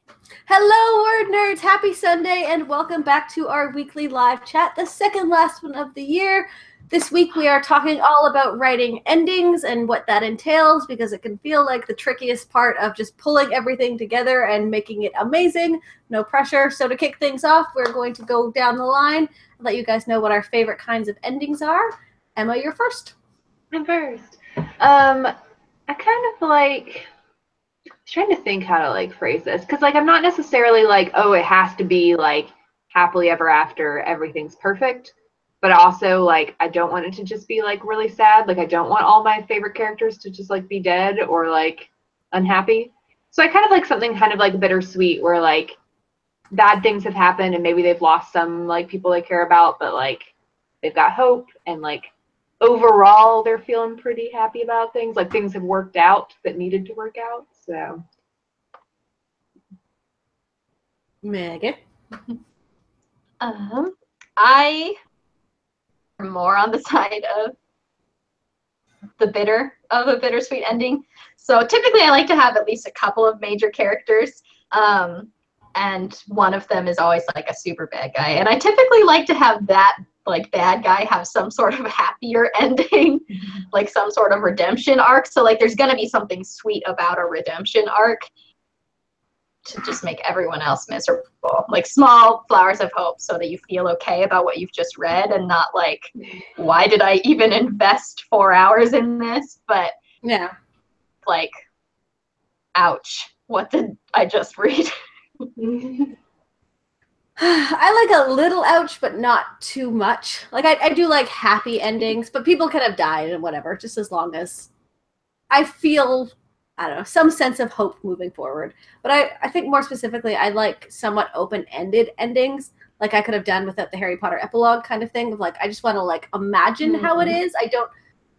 Hello, word nerds! Happy Sunday, and welcome back to our weekly live chat, the second last one of the year. This week we are talking all about writing endings and what that entails, because it can feel like the trickiest part of just pulling everything together and making it amazing. No pressure. So to kick things off, we're going to go down the line and let you guys know what our favorite kinds of endings are. Emma, you're first. I'm first. I kind of like trying to think how to like phrase this, because like I'm not necessarily like, oh, it has to be like happily ever after, everything's perfect, but also like I don't want it to just be like really sad. Like I don't want all my favorite characters to just like be dead or like unhappy. So I kind of like something kind of like bittersweet, where like bad things have happened and maybe they've lost some like people they care about, but like they've got hope, and like overall they're feeling pretty happy about things. Like things have worked out that needed to work out. So Megan. I am more on the side of a bittersweet ending. So typically I like to have at least a couple of major characters. And one of them is always like a super bad guy. And I typically like to have that like bad guy have some sort of happier ending, like some sort of redemption arc. So like there's gonna be something sweet about a redemption arc to just make everyone else miserable. Like small flowers of hope so that you feel okay about what you've just read and not like, why did I even invest 4 hours in this? But yeah, like, ouch, what did I just read? I like a little ouch, but not too much. Like, I do like happy endings, but people could have died and whatever, just as long as I feel, I don't know, some sense of hope moving forward. But I think more specifically, I like somewhat open-ended endings, like I could have done without the Harry Potter epilogue kind of thing, of like, I just want to like imagine how it is. I don't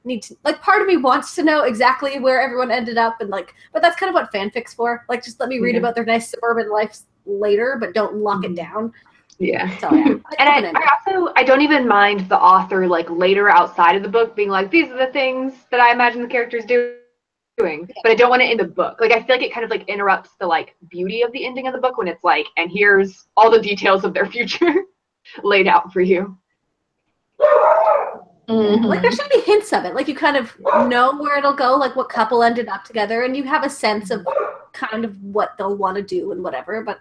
need to, like, part of me wants to know exactly where everyone ended up, and like, but that's kind of what fanfic's for. Like, just let me read about their nice suburban lives later, but don't lock it down. Yeah. So yeah. And I don't even mind the author like later outside of the book being like, these are the things that I imagine the characters doing, but I don't want it in the book. Like I feel like it kind of like interrupts the like beauty of the ending of the book when it's like, and here's all the details of their future laid out for you. Mm-hmm. Like there should be hints of it. Like you kind of know where it'll go, like what couple ended up together, and you have a sense of kind of what they'll want to do and whatever. But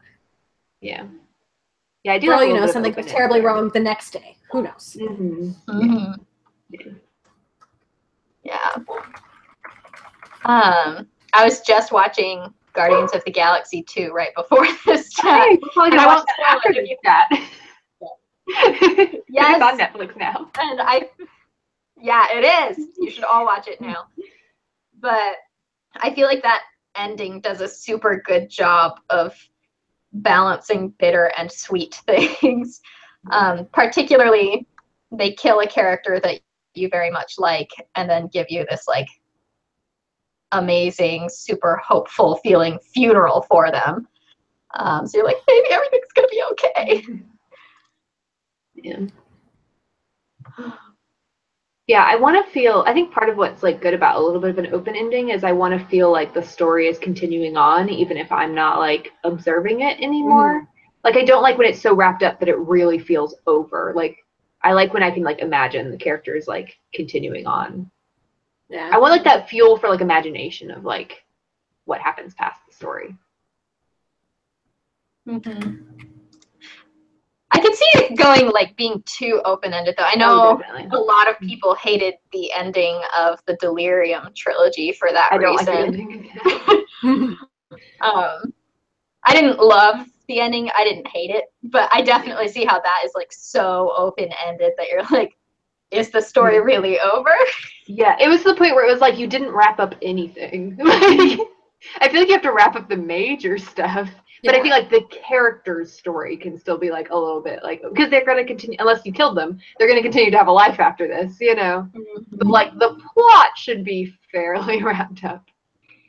yeah, I do. Well, you know, something goes terribly wrong the next day. Who knows? Yeah. I was just watching Guardians of the Galaxy 2 right before this chat. Hey, we're probably gonna watch that after this chat. Yes. It's on Netflix now. And yeah, it is. You should all watch it now. But I feel like that ending does a super good job of balancing bitter and sweet things. Particularly, they kill a character that you very much like and then give you this like amazing, super hopeful feeling funeral for them. So you're like, maybe everything's gonna be okay. Yeah, I want to feel, I think part of what's like good about a little bit of an open ending is I want to feel like the story is continuing on, even if I'm not like observing it anymore. Like I don't like when it's so wrapped up that it really feels over. Like I like when I can like imagine the characters like continuing on. Yeah. I want like that fuel for like imagination of like what happens past the story. I can see it going like being too open-ended though. I know a lot of people hated the ending of the Delirium trilogy for that reason. I didn't love the ending. I didn't hate it, but I definitely see how that is like so open-ended that you're like, is the story really over? Yeah, it was to the point where it was like you didn't wrap up anything. I feel like you have to wrap up the major stuff. But I feel like the character's story can still be like a little bit like, because they're going to continue, unless you killed them, they're going to continue to have a life after this, you know? But like the plot should be fairly wrapped up.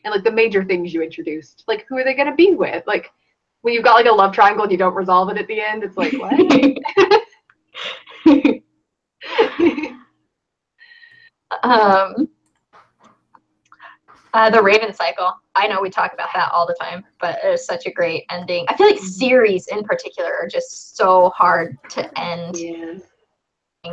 And like the major things you introduced, like who are they going to be with? Like when you've got like a love triangle and you don't resolve it at the end, it's like, what? The Raven Cycle. I know we talk about that all the time, but it was such a great ending. I feel like series in particular are just so hard to end in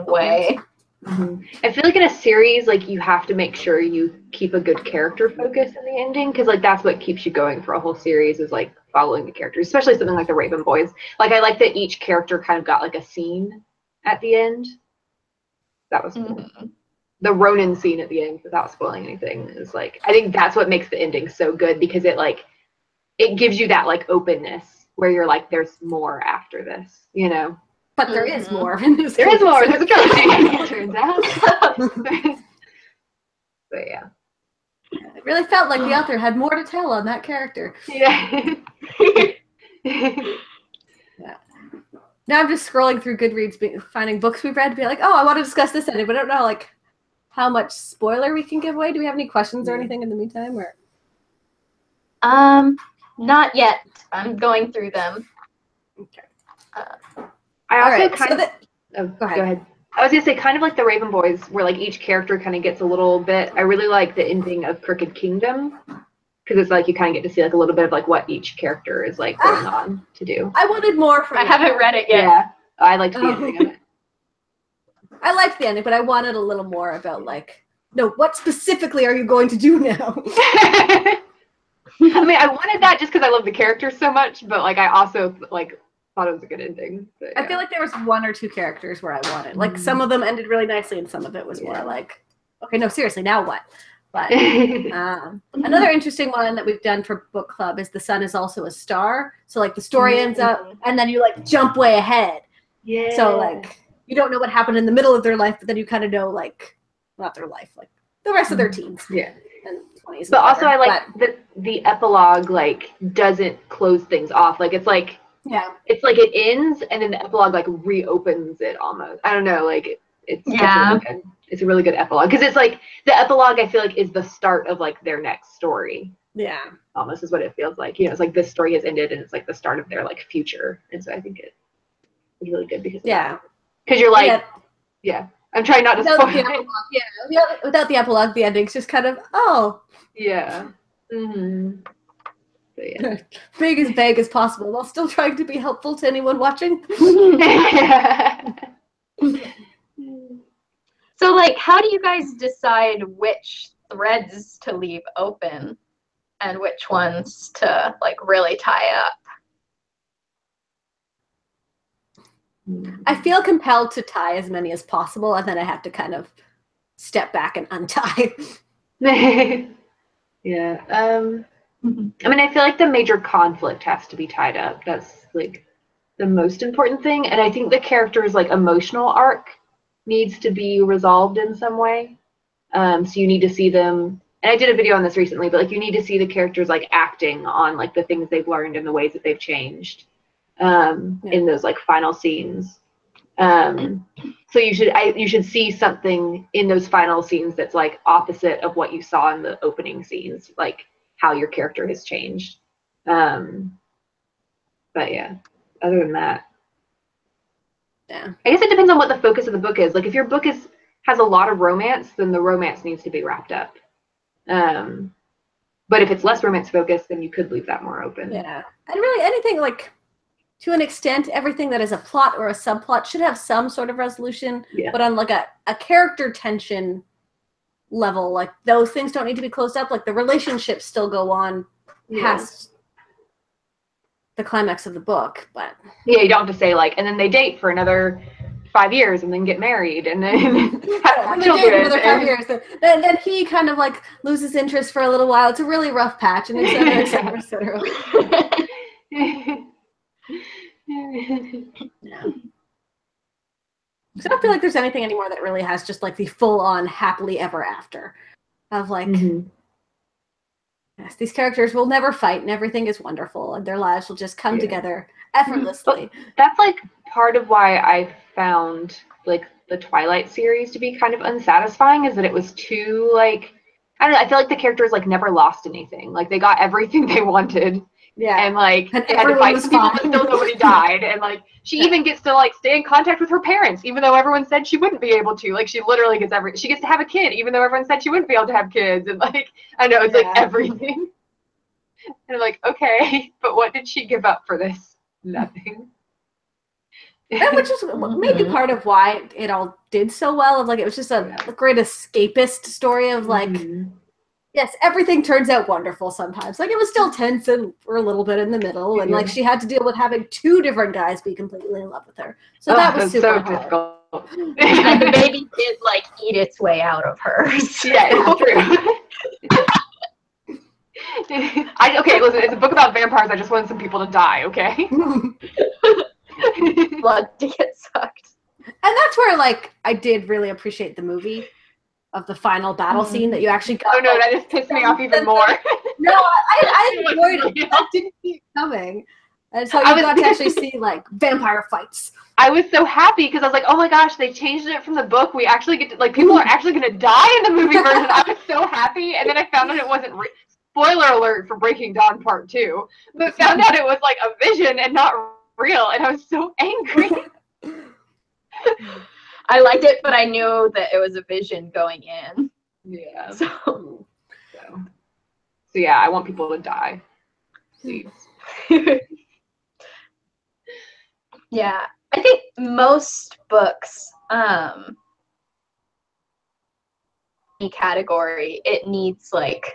way. I feel like in a series, like you have to make sure you keep a good character focus in the ending, because like that's what keeps you going for a whole series, is like following the characters, especially something like the Raven Boys. Like I like that each character kind of got like a scene at the end. That was cool. The Ronin scene at the end, without spoiling anything, is like, I think that's what makes the ending so good, because it like it gives you that like openness where you're like, there's more after this, you know. But there is more in this. There is more. There's a trilogy, it turns out. But yeah. It really felt like the author had more to tell on that character. Yeah. Now I'm just scrolling through Goodreads, finding books we've read, be like, oh, I want to discuss this ending, but I don't know like how much spoiler we can give away. Do we have any questions or anything in the meantime? Or not yet. I'm going through them. Okay. I also go ahead. I was gonna say, kind of like the Raven Boys, where like each character kind of gets a little bit. I really like the ending of Crooked Kingdom, because it's like you kind of get to see like a little bit of like what each character is like going on to do. I wanted more from I haven't read it yet. Yeah, I liked the ending of it. I liked the ending, but I wanted a little more about like, no, what specifically are you going to do now? I mean, I wanted that just because I love the characters so much, but like I also like thought it was a good ending. But, yeah. I feel like there was one or two characters where I wanted. Like some of them ended really nicely, and some of it was more like, okay, no, seriously, now what? But another interesting one that we've done for book club is The Sun is Also a Star. So like the story ends up, and then you like jump way ahead. Yeah. So like you don't know what happened in the middle of their life, but then you kind of know like not their life, like the rest of their teens. Yeah. And 20s. But also I like that the epilogue like doesn't close things off. Like it's like it's like it ends and then the epilogue like reopens it almost. I don't know, like it's really good. It's a really good epilogue, because it's like the epilogue I feel like is the start of like their next story. Yeah. Almost is what it feels like. You know, it's like this story has ended and it's like the start of their like future. And so I think it is really good because because you're like I'm trying not to spoil it. Without the epilogue, the ending's just kind of Big as vague as possible while still trying to be helpful to anyone watching. So, like, how do you guys decide which threads to leave open and which ones to, like, really tie up? I feel compelled to tie as many as possible, and then I have to kind of step back and untie. Yeah. I mean, I feel like the major conflict has to be tied up. That's, like, the most important thing. And I think the character's, like, emotional arc needs to be resolved in some way. So you need to see them, and I did a video on this recently, but like you need to see the characters like acting on like the things they've learned and the ways that they've changed in those like final scenes. So you should see something in those final scenes that's like opposite of what you saw in the opening scenes, like how your character has changed. But yeah, other than that. Yeah. I guess it depends on what the focus of the book is. Like if your book has a lot of romance, then the romance needs to be wrapped up. But if it's less romance focused, then you could leave that more open. Yeah. And really anything like, to an extent, everything that is a plot or a subplot should have some sort of resolution. Yeah. But on like a character tension level, like those things don't need to be closed up. Like the relationships still go on past the climax of the book, but you don't have to say like, and then they date for another 5 years and then get married and then have children. Another 5 years. Then he kind of like loses interest for a little while. It's a really rough patch, and et cetera, et cetera, et cetera. So I don't feel like there's anything anymore that really has just like the full-on happily ever after of like. Yes, these characters will never fight and everything is wonderful and their lives will just come together effortlessly. That's like part of why I found like the Twilight series to be kind of unsatisfying, is that it was too like, I don't know, I feel like the characters like never lost anything. Like they got everything they wanted Yeah. And like And they had to everyone fight was some people, but fine. still nobody died. And like she even gets to like stay in contact with her parents, even though everyone said she wouldn't be able to. Like she literally gets she gets to have a kid, even though everyone said she wouldn't be able to have kids. And like I know it's like everything. And I'm like, okay, but what did she give up for this? Nothing. And which is maybe part of why it all did so well. Of like, it was just a great escapist story of like, yes, everything turns out wonderful sometimes. Like it was still tense and for a little bit in the middle, and like she had to deal with having 2 different guys be completely in love with her. So that was super hard. Difficult. And the baby did like eat its way out of her. So. Yeah, it's true. Okay, listen, it's a book about vampires. I just wanted some people to die, okay? Blood to get sucked. And that's where, like, I did really appreciate the movie of the final battle scene that you actually got. Oh, no, that just pissed me off even more. No, I enjoyed it. I didn't see it coming. And so you got to actually see, like, vampire fights. I was so happy because I was like, oh my gosh, they changed it from the book. We actually get to, like, people are actually going to die in the movie version. I was so happy. And then I found out it wasn't spoiler alert for Breaking Dawn Part 2, but found out it was like a vision and not real, and I was so angry. I liked it, but I knew that it was a vision going in. Yeah. So yeah, I want people to die. Please. Yeah, I think most books, category, it needs like.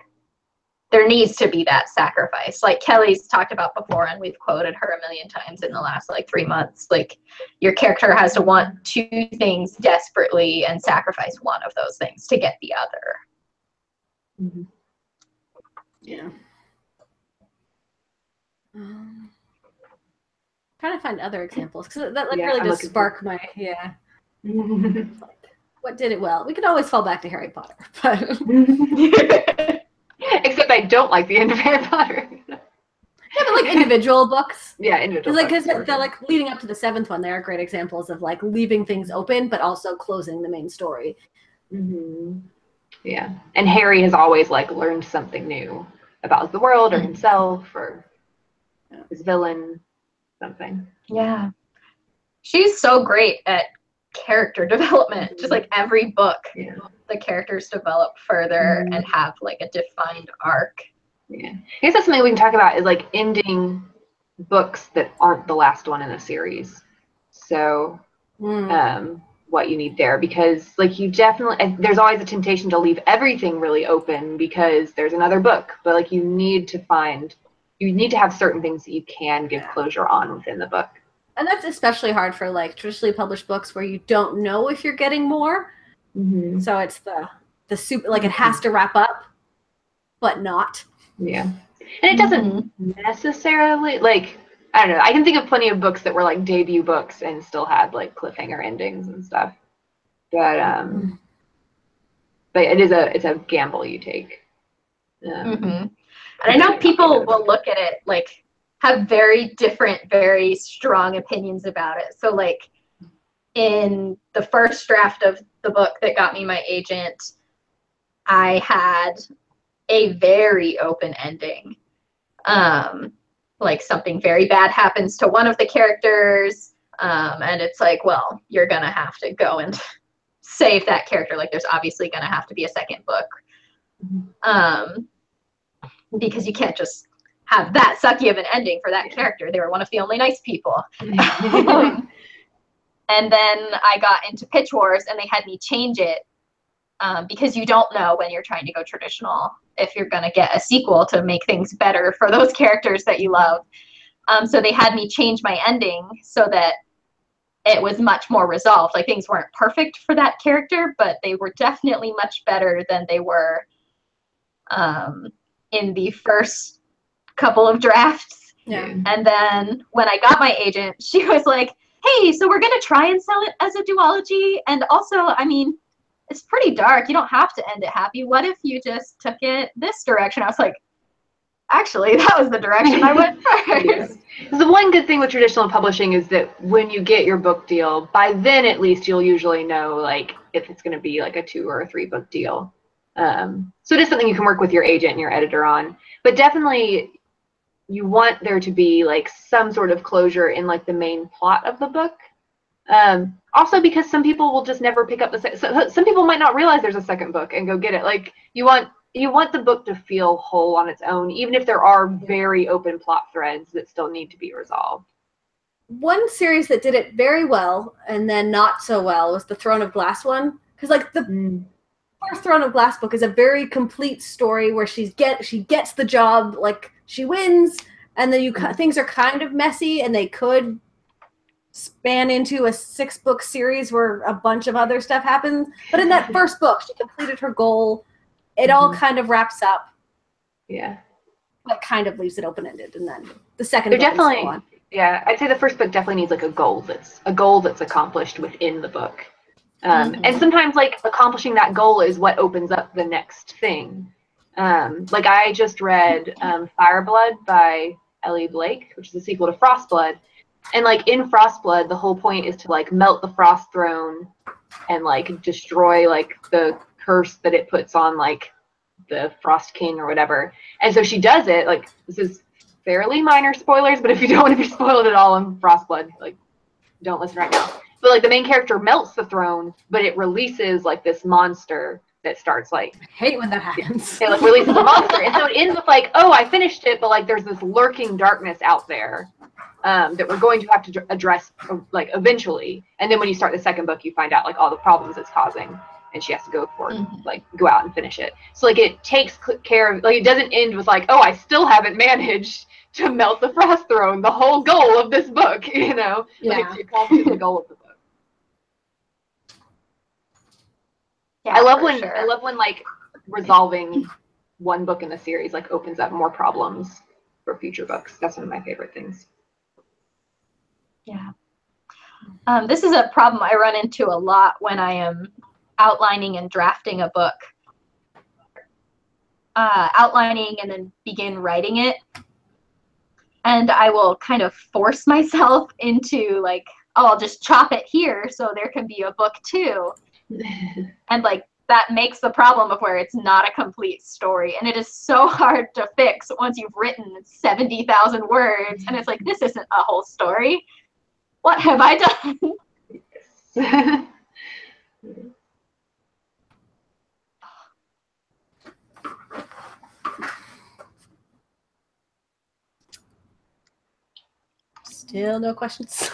There needs to be that sacrifice. Like Kelly's talked about before, and we've quoted her a million times in the last like 3 months. Like your character has to want 2 things desperately and sacrifice one of those things to get the other. Mm-hmm. Yeah. Trying to find other examples because that like really does spark my like, what did it well? We could always fall back to Harry Potter, but. Except I don't like the end of Harry Potter. Yeah, but like individual books. Yeah, individual books. Because they're like leading up to the 7th one, they are great examples of like leaving things open, but also closing the main story. Mm-hmm. Yeah, and Harry has always like learned something new about the world or himself or his villain, something. Yeah, she's so great at character development. Just like every book. Yeah. The characters develop further and have like a defined arc. Yeah, I guess that's something we can talk about is like ending books that aren't the last one in a series. So, what you need there, because like you definitely, there's always a temptation to leave everything really open because there's another book, but like you need to have certain things that you can give closure on within the book. And that's especially hard for like traditionally published books where you don't know if you're getting more. Mm-hmm. So it's the super, like it has to wrap up, but not. Yeah. And it doesn't necessarily, like, I don't know, I can think of plenty of books that were like debut books and still had like cliffhanger endings and stuff. But it's a gamble you take. And I know people will look at it like have very different, very strong opinions about it. So like in the first draft of the book that got me my agent, I had a very open ending. Like something very bad happens to one of the characters, and it's like, well, you're gonna have to go and save that character. Like there's obviously gonna have to be a second book. Because you can't just have that sucky of an ending for that character. They were one of the only nice people. And then I got into Pitch Wars, and they had me change it because you don't know when you're trying to go traditional if you're going to get a sequel to make things better for those characters that you love. So they had me change my ending so that it was much more resolved. Like things weren't perfect for that character, but they were definitely much better than they were in the first couple of drafts. Yeah. And then when I got my agent, she was like, hey, so we're going to try and sell it as a duology. And also, I mean, it's pretty dark. You don't have to end it happy. What if you just took it this direction? I was like, actually, that was the direction I went first. Yeah. The one good thing with traditional publishing is that when you get your book deal, by then at least you'll usually know like if it's going to be like a 2 or a 3 book deal. So it is something you can work with your agent and your editor on. But definitely you want there to be like some sort of closure in like the main plot of the book. Also because some people will just never pick up some people might not realize there's a second book and go get it. Like you want the book to feel whole on its own, even if there are very open plot threads that still need to be resolved. One series that did it very well and then not so well was the Throne of Glass one. Because like the first Throne of Glass book is a very complete story where she gets the job, like she wins, and then things are kind of messy, and they could span into a 6-book series where a bunch of other stuff happens. But in that first book, she completed her goal. It all kind of wraps up. Yeah. But kind of leaves it open-ended, and then the second They're book definitely, and so on. Yeah, I'd say the first book definitely needs like a goal that's accomplished within the book. And sometimes like accomplishing that goal is what opens up the next thing. Like I just read Fireblood by Ellie Blake, which is a sequel to Frostblood. And like in Frostblood, the whole point is to like melt the Frost Throne and like destroy like the curse that it puts on like the Frost King or whatever. And so she does it. Like this is fairly minor spoilers, but if you don't want to be spoiled at all on Frostblood, like don't listen right now. But like the main character melts the throne, but it releases like this monster that starts like I hate when that happens. it like releases a monster, and so it ends with like, oh, I finished it, but like there's this lurking darkness out there that we're going to have to address like eventually. And then when you start the second book, you find out like all the problems it's causing, and she has to go go out and finish it. So like it takes care of, like it doesn't end with like, oh, I still haven't managed to melt the Frost Throne, the whole goal of this book, you know? Yeah. Like it accomplishes the goal of the book. Yeah, I love when like resolving one book in the series like opens up more problems for future books. That's one of my favorite things. Yeah. This is a problem I run into a lot when I am outlining and drafting a book. Outlining and then begin writing it. And I will kind of force myself into like, oh, I'll just chop it here so there can be a book too. And like that makes the problem of where it's not a complete story. And it is so hard to fix once you've written 70,000 words. And it's like, this isn't a whole story. What have I done? Still no questions.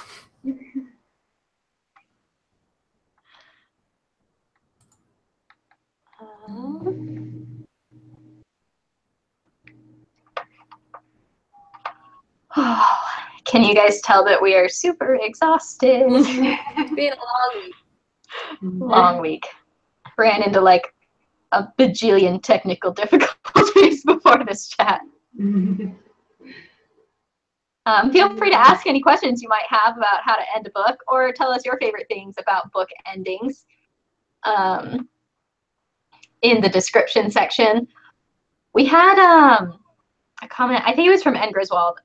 Can you guys tell that we are super exhausted? It's been a long week. Long week. Ran into like a bajillion technical difficulties before this chat. Feel free to ask any questions you might have about how to end a book, or tell us your favorite things about book endings in the description section. We had a comment, I think it was from N. Griswold.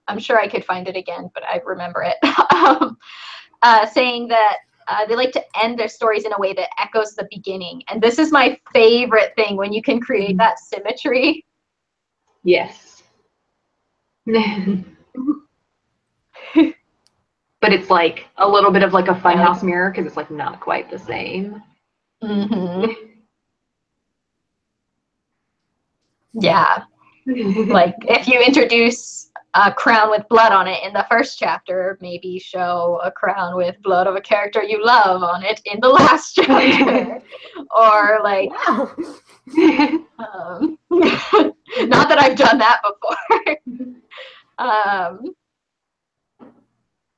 I'm sure I could find it again, but I remember it. Saying that they like to end their stories in a way that echoes the beginning. And this is my favorite thing, when you can create that symmetry. Yes. But it's like a little bit of like a funhouse mirror, because it's like not quite the same. Yeah. Like if you introduce a crown with blood on it in the first chapter, maybe show a crown with blood of a character you love on it in the last chapter. Or like, wow. Not that I've done that before.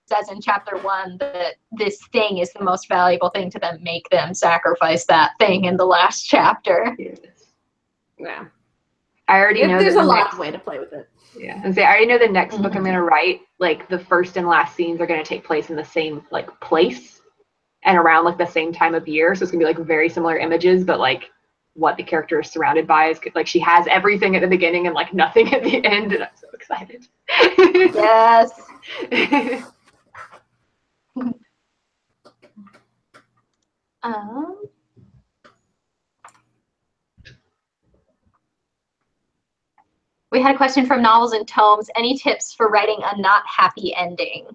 Says in chapter 1 that this thing is the most valuable thing to them, make them sacrifice that thing in the last chapter. Yes. Yeah. I already know there's a lot of way to play with it. Yeah, and say I already know the next book I'm gonna write. Like the first and last scenes are gonna take place in the same like place and around like the same time of year. So it's gonna be like very similar images, but like what the character is surrounded by is like she has everything at the beginning and like nothing at the end, and I'm so excited. Yes. We had a question from Novels and Tomes. Any tips for writing a not happy ending?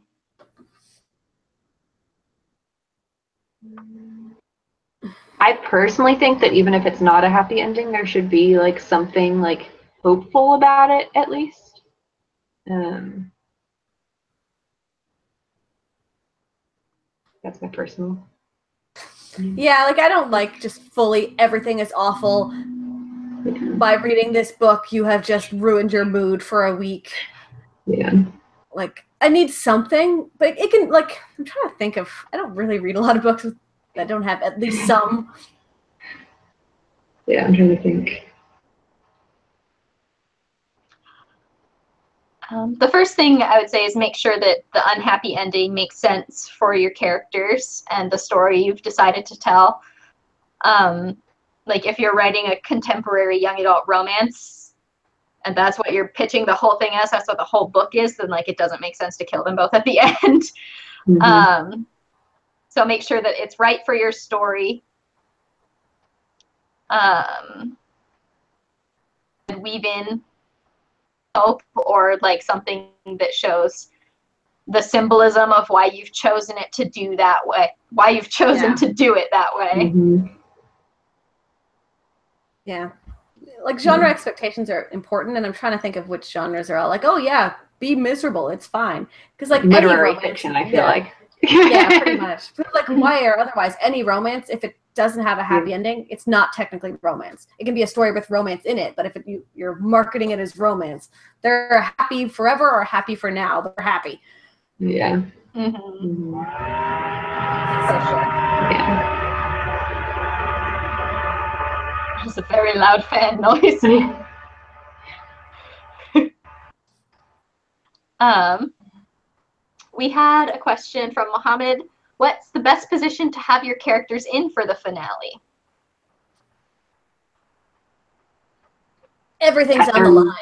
I personally think that even if it's not a happy ending, there should be like something like hopeful about it at least. That's my personal. Yeah, like I don't like just fully everything is awful. By reading this book, you have just ruined your mood for a week. Yeah. Like I need something, but it can like I'm trying to think of. I don't really read a lot of books that don't have at least some. Yeah, I'm trying to think. The first thing I would say is make sure that the unhappy ending makes sense for your characters and the story you've decided to tell. Like if you're writing a contemporary young adult romance and that's what you're pitching the whole thing as, that's what the whole book is, then like it doesn't make sense to kill them both at the end. So make sure that it's right for your story. And weave in hope or like something that shows the symbolism of why you've chosen it to do that way, why you've chosen to do it that way. Yeah. Like genre expectations are important, and I'm trying to think of which genres are all like, oh yeah, be miserable, it's fine. Because like literary any romance, fiction, I feel like. Yeah, pretty much. But like YA or otherwise, any romance, if it doesn't have a happy ending, it's not technically romance. It can be a story with romance in it, but if you're marketing it as romance, they're happy forever or happy for now, but they're happy. Yeah. For sure. Yeah. Just a very loud fan noise. We had a question from Mohammed. What's the best position to have your characters in for the finale? Everything's on the line.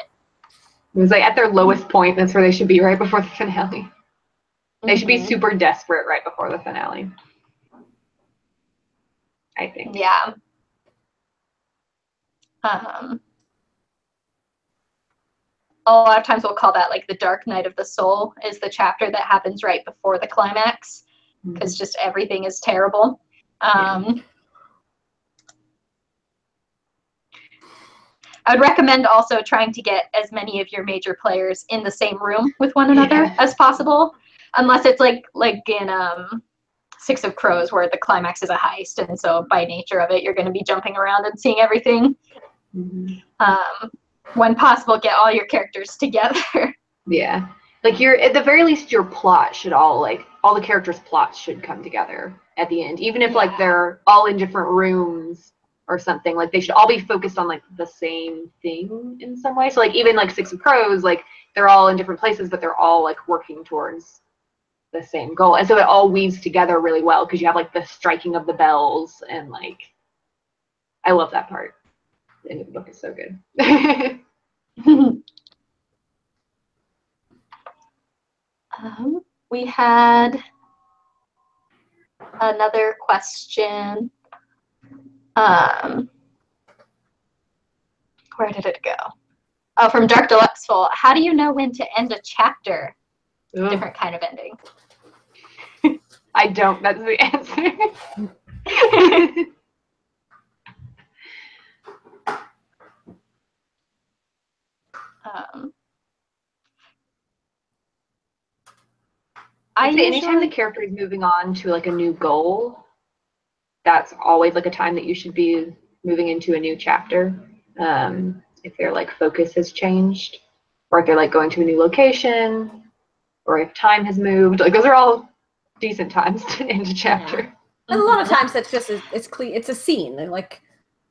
It was like at their lowest point, that's where they should be right before the finale. They should be super desperate right before the finale, I think. Yeah. A lot of times we'll call that like the dark night of the soul is the chapter that happens right before the climax because just everything is terrible. I would recommend also trying to get as many of your major players in the same room with one another as possible, unless it's like in Six of Crows where the climax is a heist, and so by nature of it you're going to be jumping around and seeing everything. When possible, get all your characters together. Yeah, like at the very least your plot should all the characters' plots should come together at the end, even if like they're all in different rooms or something. Like they should all be focused on like the same thing in some way. So like even like Six of Crows, like they're all in different places, but they're all like working towards the same goal, and so it all weaves together really well because you have like the striking of the bells, and like I love that part. The end of the book is so good. We had another question. Where did it go? Oh, from Dark Deluxeful. How do you know when to end a chapter? Different kind of ending. I don't. That's the answer. I'd say anytime the character is moving on to like a new goal, that's always like a time that you should be moving into a new chapter. If their like focus has changed, or if they're like going to a new location, or if time has moved, like those are all decent times to end a chapter. And a lot of times that's just it's a scene. And like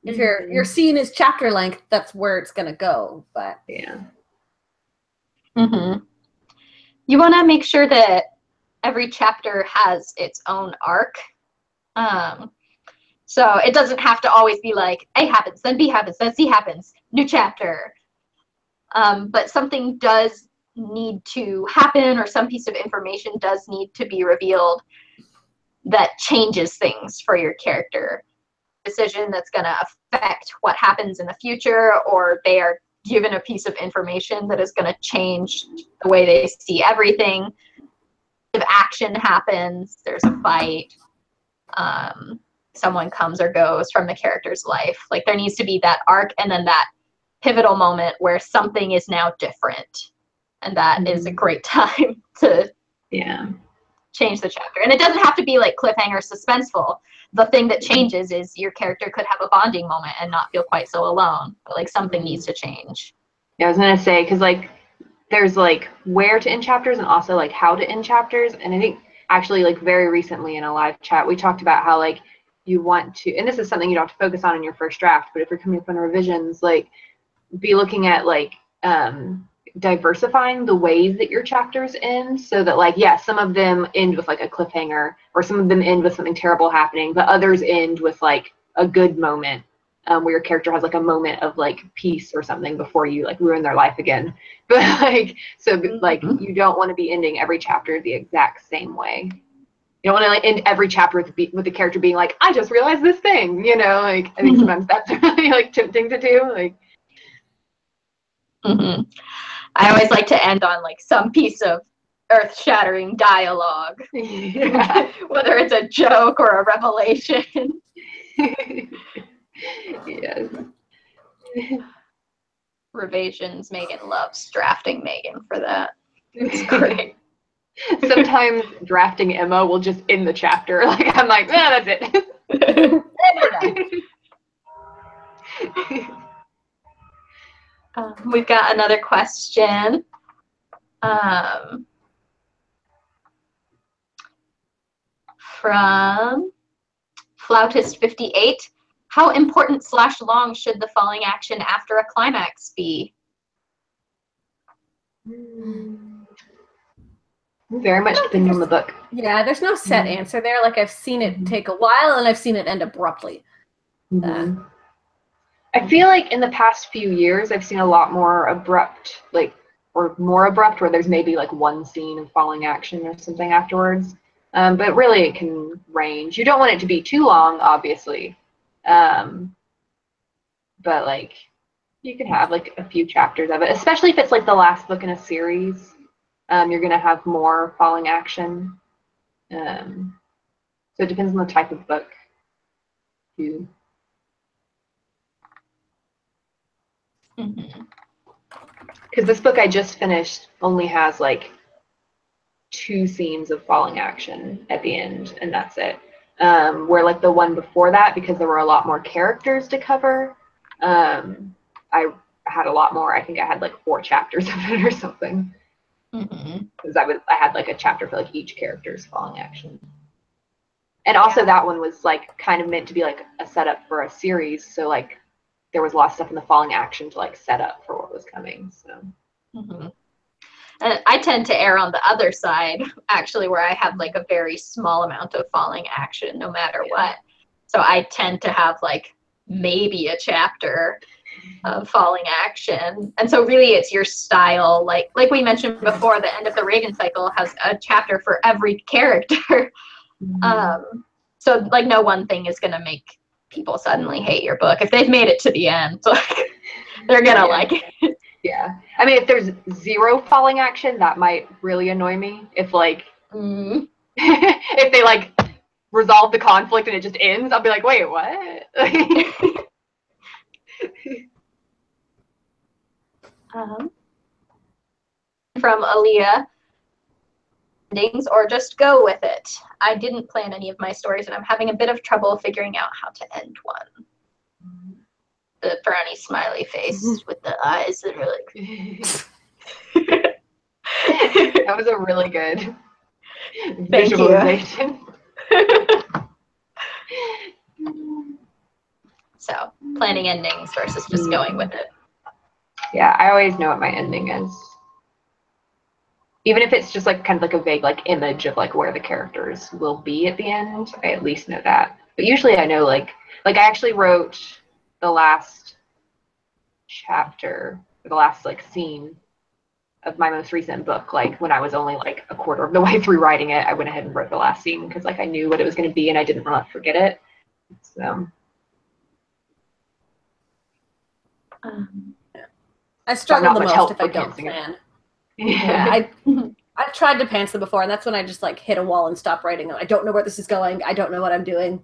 if your scene is chapter length, that's where it's gonna go. But you want to make sure that every chapter has its own arc. So it doesn't have to always be like A happens, then B happens, then C happens, new chapter. But something does need to happen, or some piece of information does need to be revealed that changes things for your character. Decision that's going to affect what happens in the future, or they are given a piece of information that is going to change the way they see everything. If action happens, there's a fight, someone comes or goes from the character's life. Like there needs to be that arc and then that pivotal moment where something is now different. And that is a great time to change the chapter. And it doesn't have to be like cliffhanger suspenseful. The thing that changes is your character could have a bonding moment and not feel quite so alone. But like something needs to change. Yeah, I was gonna say, because like there's like where to end chapters and also like how to end chapters. And I think actually like very recently in a live chat we talked about how like you want to, and this is something you don't have to focus on in your first draft, but if you're coming up on revisions, like be looking at like diversifying the ways that your chapters end, so that like some of them end with like a cliffhanger, or some of them end with something terrible happening, but others end with like a good moment, where your character has like a moment of like peace or something before you like ruin their life again. But like like you don't want to be ending every chapter the exact same way. You don't want to like end every chapter with the character being like, I just realized this thing, you know, like I think sometimes that's really like tempting to do, like I always like to end on like some piece of earth-shattering dialogue, whether it's a joke or a revelation. Yes. Revisions, Megan loves drafting Megan for that. It's great. Sometimes drafting Emma will just end the chapter. Like I'm like, that's it. We've got another question. From Flautist58. How important / long should the falling action after a climax be? Very much depending on the book. Yeah, there's no set answer there. Like I've seen it take a while and I've seen it end abruptly. I feel like in the past few years I've seen a lot more abrupt, like, or more abrupt, where there's maybe like one scene of falling action or something afterwards. But really it can range. You don't want it to be too long, obviously. But like you can have like a few chapters of it, especially if it's like the last book in a series. You're gonna have more falling action. So it depends on the type of book too. Because this book I just finished only has like 2 scenes of falling action at the end, and that's it. Where like the one before that, because there were a lot more characters to cover, I had a lot more. I think I had like 4 chapters of it or something. Because I had like a chapter for like each character's falling action. And also that one was like kind of meant to be like a setup for a series, so like there was a lot of stuff in the falling action to like set up for what was coming. So And I tend to err on the other side, actually, where I have like a very small amount of falling action no matter what. So I tend to have like maybe a chapter of falling action. And so really it's your style. Like we mentioned before, the end of the Reagan cycle has a chapter for every character. So like no one thing is going to make people suddenly hate your book. If they've made it to the end, like, they're going to like it. Yeah. I mean, if there's 0 falling action, that might really annoy me. If like, if they like resolve the conflict and it just ends, I'll be like, wait, what? From Aaliyah, endings or just go with it. I didn't plan any of my stories and I'm having a bit of trouble figuring out how to end one. The frowny smiley face with the eyes that are like That was a really good Thank visualization. So planning endings versus just going with it. Yeah, I always know what my ending is. Even if it's just like kind of like a vague like image of like where the characters will be at the end, I at least know that. But usually I know like I actually wrote the last chapter, or the last like scene of my most recent book, like when I was only like a quarter of the way through writing it. I went ahead and wrote the last scene because like I knew what it was going to be and I didn't want to forget it. So I struggle the much most help if I for don't pantsing it. plan. Yeah. I've tried to pants them before, and that's when I just like hit a wall and stop writing. I don't know where this is going. I don't know what I'm doing.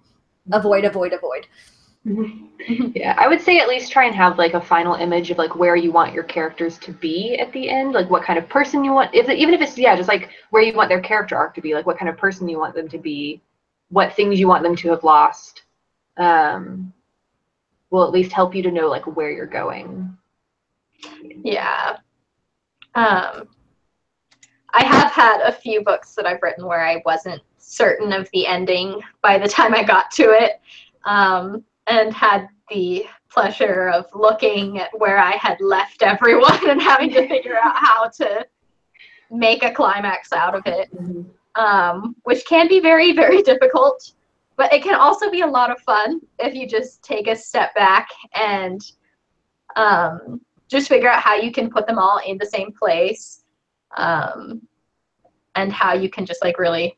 Avoid, avoid, avoid. Yeah, I would say at least try and have like a final image of like where you want your characters to be at the end, like what kind of person you want, even if it's just like where you want their character arc to be, like what kind of person you want them to be, what things you want them to have lost. Will at least help you to know like where you're going. Yeah. I have had a few books that I've written where I wasn't certain of the ending by the time I got to it, and had the pleasure of looking at where I had left everyone and having to figure out how to make a climax out of it, which can be very, very difficult, but it can also be a lot of fun if you just take a step back and just figure out how you can put them all in the same place, and how you can just like really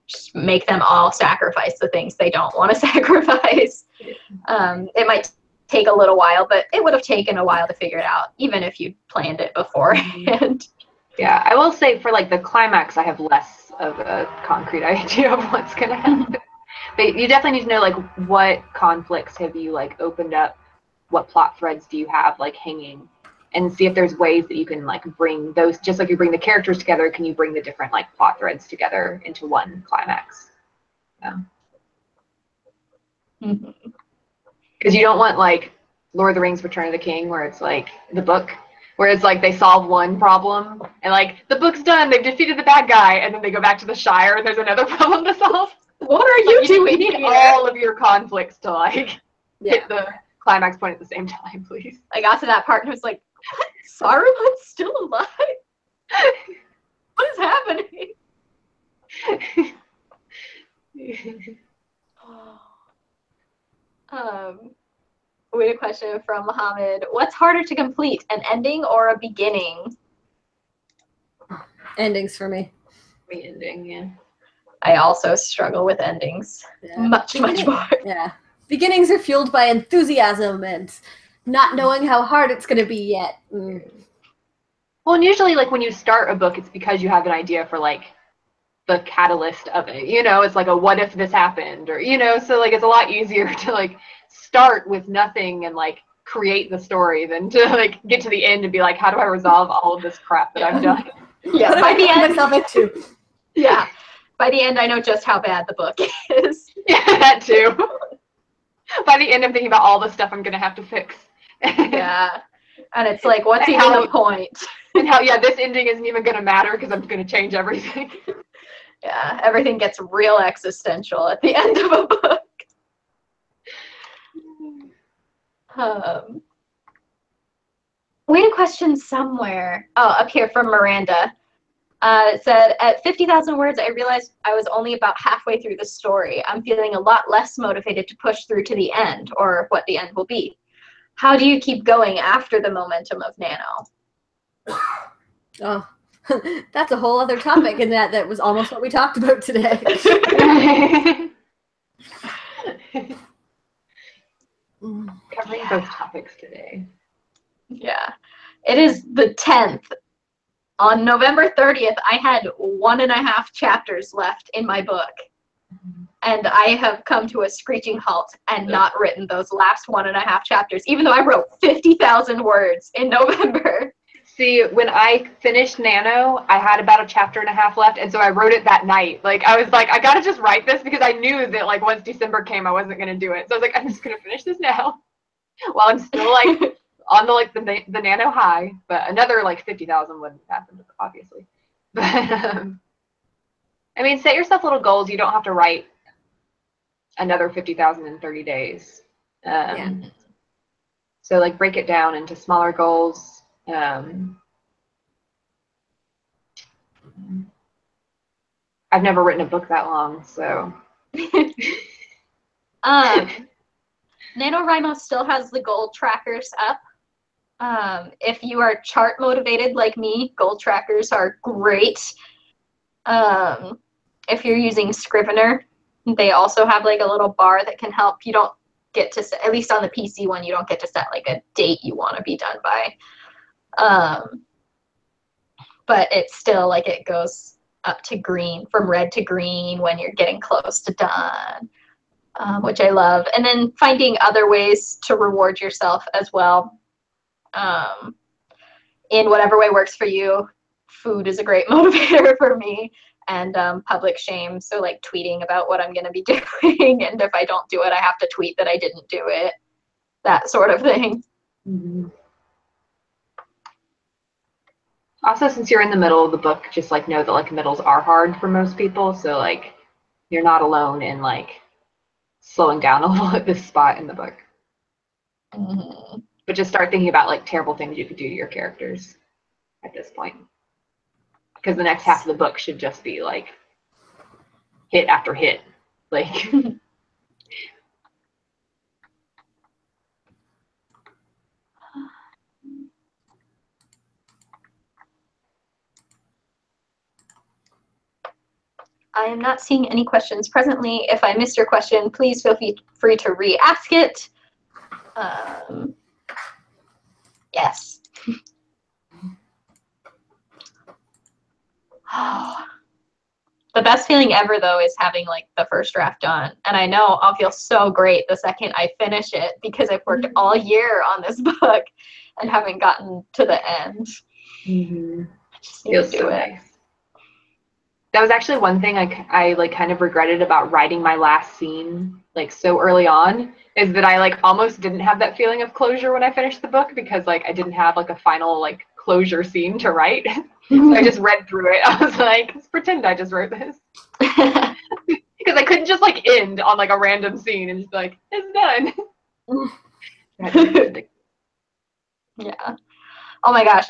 just make them all sacrifice the things they don't want to sacrifice. It might take a little while, but it would have taken a while to figure it out, even if you planned it beforehand. Yeah, I will say for like the climax, I have less of a concrete idea of what's going to happen. But you definitely need to know like what conflicts have you like opened up, what plot threads do you have like hanging, and see if there's ways that you can like bring those, just like you bring the characters together, can you bring the different like plot threads together into one climax? Yeah. Because you don't want like Lord of the Rings Return of the King, where it's like the book, where it's like they solve one problem and like the book's done, they've defeated the bad guy, and then they go back to the Shire and there's another problem to solve. What are you doing You need here? all of your conflicts to like hit the climax point at the same time, please. I got to that part and I was like, what? Saruman's still alive? What is happening? We had a question from Mohammed. What's harder to complete, an ending or a beginning? Endings for me. The ending, yeah. I also struggle with endings. Yeah. Much more. Yeah. Beginnings are fueled by enthusiasm and not knowing how hard it's going to be yet. Well, and usually like when you start a book, it's because you have an idea for like the catalyst of it. You know, it's like a what if this happened, or you know, so like it's a lot easier to like start with nothing and like create the story than to like get to the end and be like, how do I resolve all of this crap that I've done? Yeah, by the end, myself into. Yeah, by the end, I know just how bad the book is. Yeah, that too. By the end, I'm thinking about all the stuff I'm gonna have to fix. Yeah, and it's like, what's even the point? And how, yeah, this ending isn't even gonna matter because I'm gonna change everything. Yeah, everything gets real existential at the end of a book. We had a question somewhere. Oh, up here from Miranda. It said, at 50,000 words, I realized I was only about halfway through the story. I'm feeling a lot less motivated to push through to the end, or what the end will be. How do you keep going after the momentum of Nano? Oh, that's a whole other topic, and that was almost what we talked about today. Covering both topics today. Yeah. It is the 10th. On November 30th, I had 1.5 chapters left in my book. And I have come to a screeching halt and not written those last 1.5 chapters, even though I wrote 50,000 words in November. See, when I finished Nano, I had about 1.5 chapters left, and so I wrote it that night. Like, I was like, I gotta just write this because I knew that, like, once December came, I wasn't gonna do it. So I was like, I'm just gonna finish this now while I'm still, like, on the, like, the Nano high. But another, like, 50,000 wouldn't happen, obviously. But, I mean, set yourself little goals. You don't have to write another 50,000 in 30 days. Yeah. So, like, break it down into smaller goals. I've never written a book that long, so. NaNoWriMo still has the goal trackers up. If you are chart motivated like me, goal trackers are great. If you're using Scrivener, they also have like a little bar that can help. You don't get to set, at least on the PC one, you don't get to set like a date you want to be done by. But it's still like it goes up to green, from red to green when you're getting close to done, which I love. And then finding other ways to reward yourself as well, in whatever way works for you. Food is a great motivator for me, and public shame. So like tweeting about what I'm going to be doing, and if I don't do it, I have to tweet that I didn't do it, that sort of thing. Mm-hmm. Also, since you're in the middle of the book, just like know that like middles are hard for most people. So like you're not alone in like slowing down a little at this spot in the book. Mm-hmm. But just start thinking about like terrible things you could do to your characters at this point. Because the next half of the book should just be like hit after hit. Like I am not seeing any questions presently. If I missed your question, please feel free to re-ask it. Yes. The best feeling ever, though, is having like the first draft done. And I know I'll feel so great the second I finish it, because I've worked all year on this book and haven't gotten to the end. mm-hmm. I just need to do it. Nice. That was actually one thing I like kind of regretted about writing my last scene like so early on, is that I like almost didn't have that feeling of closure when I finished the book, because like I didn't have like a final like closure scene to write. So I just read through it. I was like, let's pretend I just wrote this. Because I couldn't just like end on like a random scene and just be like, it's done. Yeah. Oh my gosh.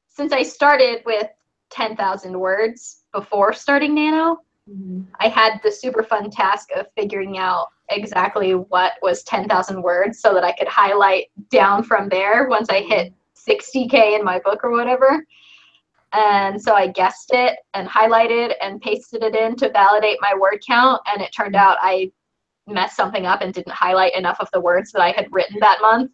Since I started with 10,000 words before starting Nano, mm-hmm. I had the super fun task of figuring out exactly what was 10,000 words so that I could highlight down from there once I hit 60K in my book or whatever. And so I guessed it and highlighted and pasted it in to validate my word count, and it turned out I messed something up and didn't highlight enough of the words that I had written that month,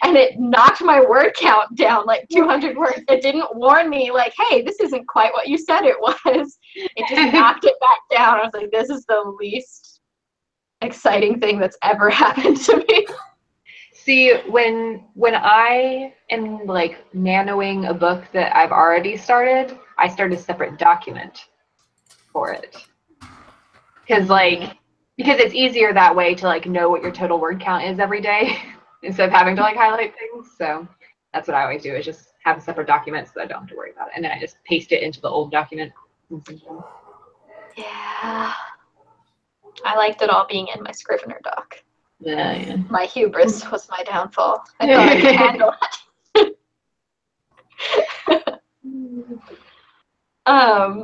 and it knocked my word count down like 200 words. It didn't warn me like, hey, this isn't quite what you said it was. It just knocked it back down. I was like, this is the least exciting thing that's ever happened to me. See, when I am like nanoing a book that I've already started, I start a separate document for it. Because it's easier that way to like know what your total word count is every day instead of having to like highlight things. So that's what I always do, is just have a separate document so that I don't have to worry about it. And then I just paste it into the old document. Yeah. I liked it all being in my Scrivener doc. Yeah. My hubris was my downfall. I thought I could handle it.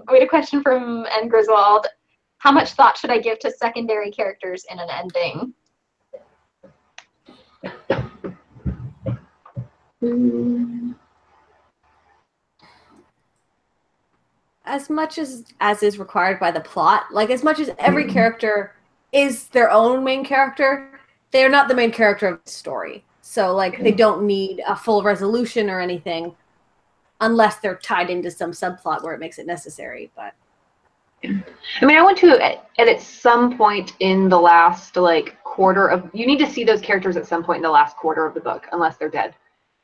We had a question from N. Griswold. How much thought should I give to secondary characters in an ending? As much as is required by the plot. Like, as much as every character is their own main character, they're not the main character of the story. So, like, they don't need a full resolution or anything unless they're tied into some subplot where it makes it necessary. But I mean, I want to at some point in the last like quarter of, you need to see those characters at some point in the last quarter of the book, unless they're dead.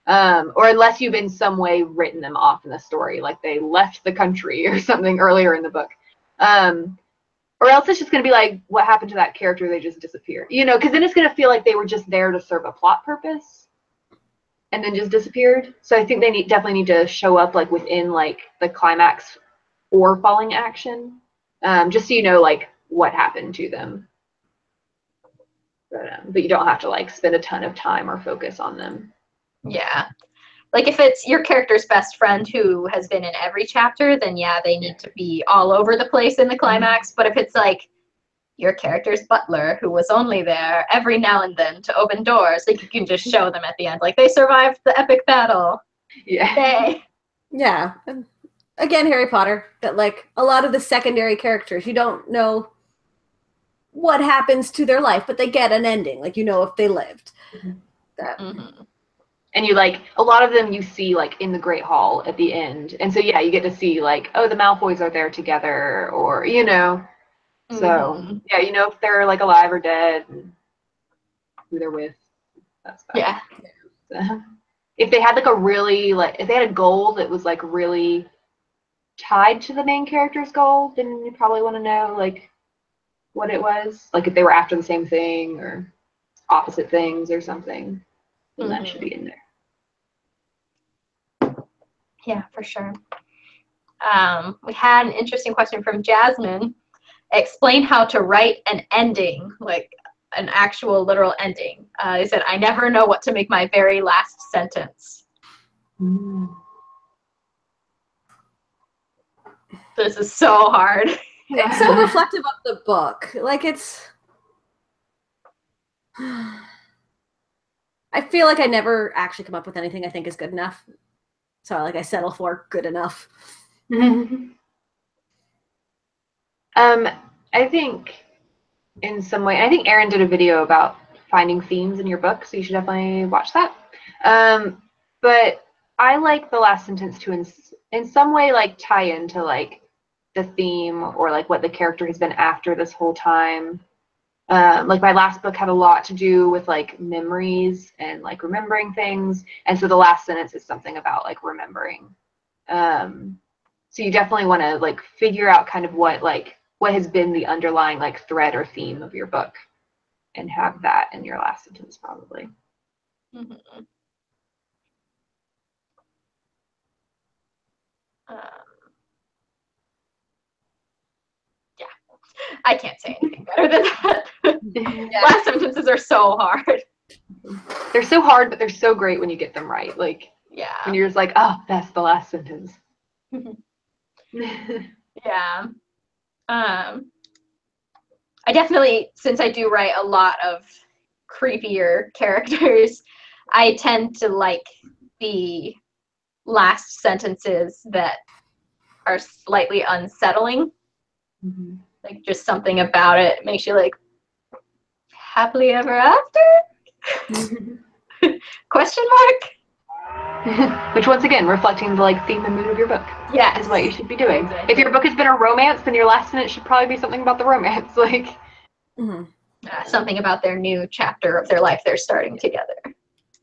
Or unless you've in some way written them off in the story, like they left the country or something earlier in the book. Or else it's just going to be like, what happened to that character? They just disappeared. You know, because then it's going to feel like they were just there to serve a plot purpose and then just disappeared. So I think they definitely need to show up like within like the climax or falling action, just so you know like what happened to them. But you don't have to like spend a ton of time or focus on them. Yeah. Like if it's your character's best friend who has been in every chapter, then yeah, they need to be all over the place in the climax. But if it's like your character's butler who was only there every now and then to open doors, like you can just show them at the end, like they survived the epic battle. Yeah. Yay. Yeah. Again, Harry Potter, that like a lot of the secondary characters, you don't know what happens to their life, but they get an ending. Like, you know, if they lived. Mm-hmm. That. Mm-hmm. And you like, a lot of them you see like in the Great Hall at the end. And so, yeah, you get to see like, oh, the Malfoys are there together, or, you know. So, yeah, you know if they're like alive or dead, and who they're with. That's fun. Yeah. So, if they had like a really, like, if they had a goal that was like really tied to the main character's goal, then you probably want to know like what it was. Like if they were after the same thing or opposite things or something, then that should be in there. Yeah, for sure. We had an interesting question from Jasmine. Explain how to write an ending, like an actual literal ending. They said, I never know what to make my very last sentence. This is so hard. It's so reflective of the book. Like it's... I feel like I never actually come up with anything I think is good enough. So like I settle for good enough. I think in some way, I think Erin did a video about finding themes in your book, so you should definitely watch that. But I like the last sentence to in some way like tie into like the theme or like what the character has been after this whole time. Like my last book had a lot to do with like memories and like remembering things, and so the last sentence is something about like remembering. So you definitely want to like figure out kind of what has been the underlying like thread or theme of your book, and have that in your last sentence probably. Yeah, I can't say anything better than that. Last sentences are so hard. They're so hard, but they're so great when you get them right. Like, yeah, when you're just like, oh, that's the last sentence. Yeah. I definitely, since I do write a lot of creepier characters, I tend to like the last sentences that are slightly unsettling. Like just something about it makes you like, happily ever after? Question mark? Which once again, reflecting the like theme and mood of your book. Yeah, is what you should be doing. Exactly. If your book has been a romance, then your last sentence should probably be something about the romance. Like something about their new chapter of their life they're starting together.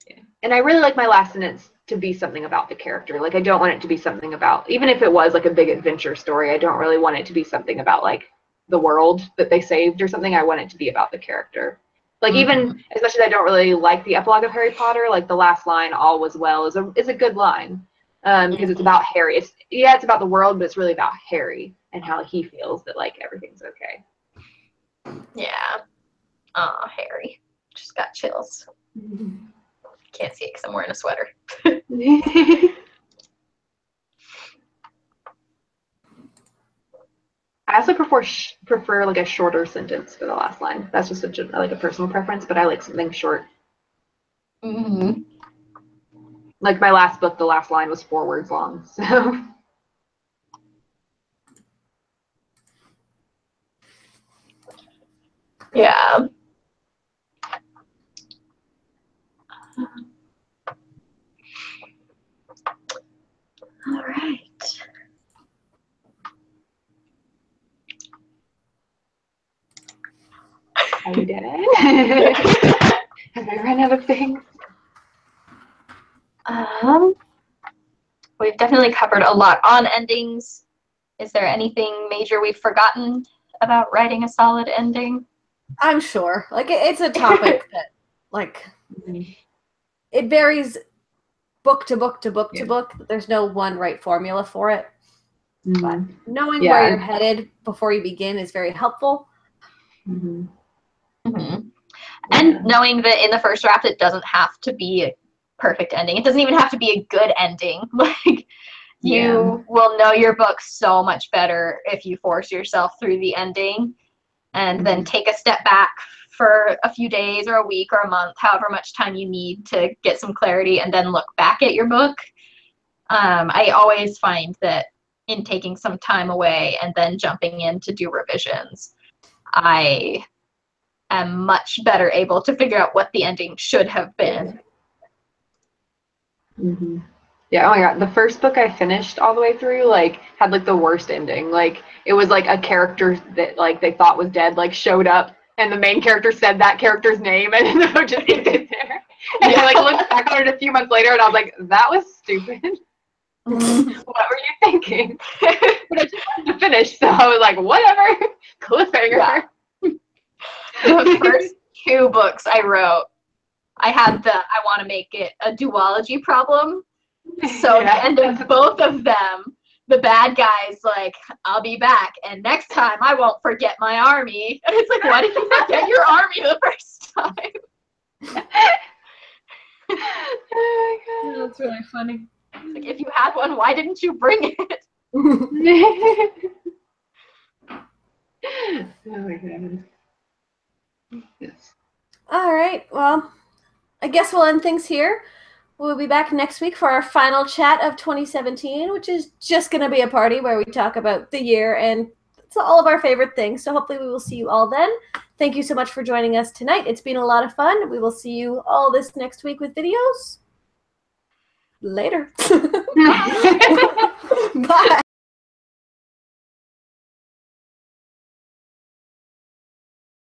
Yeah. And I really like my last sentence to be something about the character. Like I don't want it to be something about, even if it was like a big adventure story, I don't really want it to be something about like the world that they saved or something. I want it to be about the character. Like even as much as I don't really like the epilogue of Harry Potter, like the last line, "All was well," is a good line, because it's about Harry. It's about the world, but it's really about Harry and how he feels that like everything's okay. Yeah. Oh, Harry. Just got chills. Can't see it because I'm wearing a sweater. I also prefer like a shorter sentence for the last line. That's just like a personal preference, but I like something short. Like my last book, the last line was 4 words long. So yeah. All right. Are you dead? Have I run out of things? We've definitely covered a lot on endings. Is there anything major we've forgotten about writing a solid ending? I'm sure. Like it's a topic that like it varies book to book to book to book. There's no one right formula for it. But knowing where you're headed before you begin is very helpful. And knowing that in the first draft it doesn't have to be a perfect ending. It doesn't even have to be a good ending. Like you will know your book so much better if you force yourself through the ending and then take a step back for a few days or a week or a month, however much time you need to get some clarity, and then look back at your book. I always find that in taking some time away and then jumping in to do revisions, I am much better able to figure out what the ending should have been. Mm-hmm. Yeah, oh my god. The first book I finished all the way through, like, had like the worst ending. Like, it was like a character that like they thought was dead, like showed up and the main character said that character's name and then the book just ended there. And I like looked back on it a few months later and I was like, that was stupid. What were you thinking? But I just wanted to finish, so I was like, whatever. Cliffhanger. Yeah. The first 2 books I wrote, I had I want to make it a duology problem. So at the end of both of them, the bad guy's like, I'll be back, and next time I won't forget my army. And it's like, why did you forget your army the first time? Oh my god. That's really funny. Like, if you had one, why didn't you bring it? Oh my god. Yes. All right. Well, I guess we'll end things here. We'll be back next week for our final chat of 2017, which is just going to be a party where we talk about the year and it's all of our favorite things. So hopefully we will see you all then. Thank you so much for joining us tonight. It's been a lot of fun. We will see you all this next week with videos. Later.